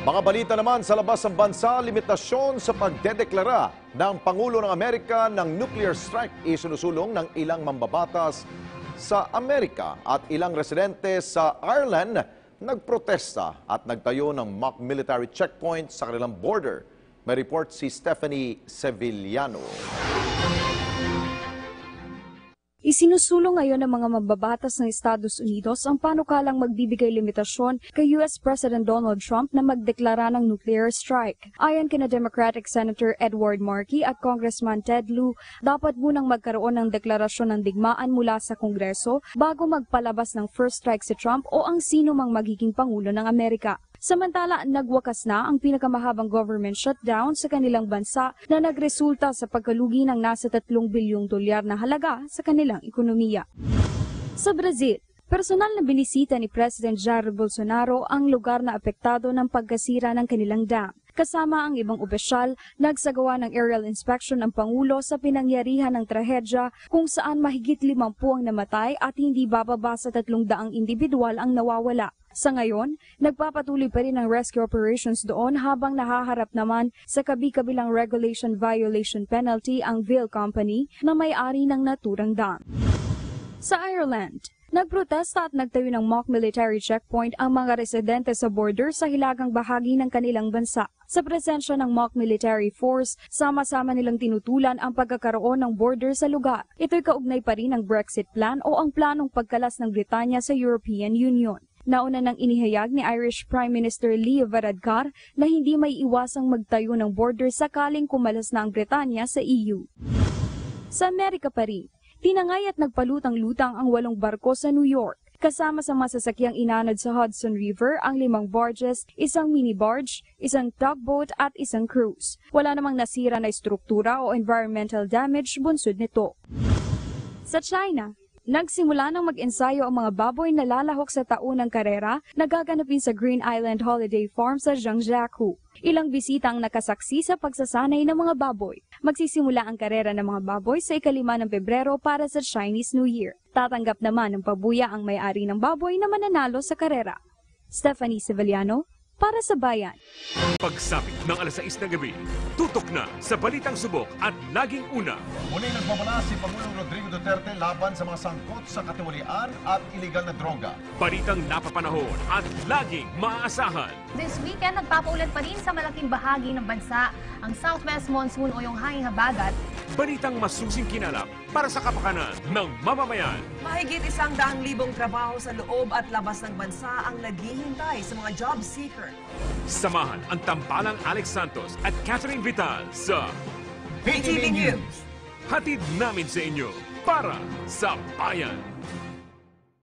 Mga balita naman sa labas ng bansa, limitasyon sa pagdedeklara ng Pangulo ng Amerika ng nuclear strike isinusulong ng ilang mambabatas sa Amerika at ilang residente sa Ireland nagprotesta at nagtayo ng mock military checkpoint sa kanilang border. May report si Stephanie Sevillano. Isinusulong ngayon ng mga mambabatas ng Estados Unidos ang panukalang magbibigay limitasyon kay US President Donald Trump na magdeklara ng nuclear strike. Ayon kina Democratic Senator Edward Markey at Congressman Ted Lieu, dapat munang magkaroon ng deklarasyon ng digmaan mula sa Kongreso bago magpalabas ng first strike si Trump o ang sino mang magiging Pangulo ng Amerika. Samantala, nagwakas na ang pinakamahabang government shutdown sa kanilang bansa na nagresulta sa pagkalugi ng nasa 3 bilyong dolyar na halaga sa kanilang ekonomiya. Sa Brazil, personal na binisita ni President Jair Bolsonaro ang lugar na apektado ng pagkasira ng kanilang dam. Kasama ang ibang opisyal, nagsagawa ng aerial inspection ng Pangulo sa pinangyarihan ng trahedya kung saan mahigit 50 ang namatay at hindi bababa sa 300 individual ang nawawala. Sa ngayon, nagpapatuloy pa rin ang rescue operations doon habang nahaharap naman sa kabi-kabilang regulation violation penalty ang Vale Company na may-ari ng naturang dam. Sa Ireland, nagprotesta at nagtayo ng mock military checkpoint ang mga residente sa border sa hilagang bahagi ng kanilang bansa. Sa presensya ng mock military force, sama-sama nilang tinutulan ang pagkakaroon ng border sa lugar. Ito'y kaugnay pa rin ng Brexit plan o ang planong pagkalas ng Britanya sa European Union. Nauna nang inihayag ni Irish Prime Minister Leo Varadkar na hindi may iwasang magtayo ng border sakaling kumalas na ang Britanya sa EU. Sa Amerika pa rin, tinangay at nagpalutang-lutang ang 8 barko sa New York. Kasama sa masasakyang inanod sa Hudson River ang 5 barges, isang mini barge, isang tugboat at isang cruise. Wala namang nasira na estruktura o environmental damage bunsod nito. Sa China, nagsimula ng mag-ensayo ang mga baboy na lalahok sa taunang karera na gaganapin sa Green Island Holiday Farm sa Zhangjiakou. Ilang bisita ang nakasaksi sa pagsasanay ng mga baboy. Magsisimula ang karera ng mga baboy sa 5 ng Pebrero para sa Chinese New Year. Tatanggap naman ng pabuya ang may-ari ng baboy na mananalo sa karera. Stephanie Sevillano, para sa Bayan. Pagsapit ng alas 6 ng gabi, tutok na sa Balitang Subok at laging una. Muli nagmamala si Pangulong Rodrigo Duterte laban sa mga sangkot sa katiwalian at iligal na droga. Balitang napapanahon at laging maaasahan. This weekend, nagpapaulan pa rin sa malaking bahagi ng bansa ang Southwest Monsoon o yung hanging habagat. Balitang masusing kinalap para sa kapakanan ng mamamayan. Mahigit 100,000 trabaho sa loob at labas ng bansa ang naghihintay sa mga job seeker. Samahan ang tampalang Alex Santos at Catherine Vital sa PTV News. Hatid namin sa inyo para sa Bayan.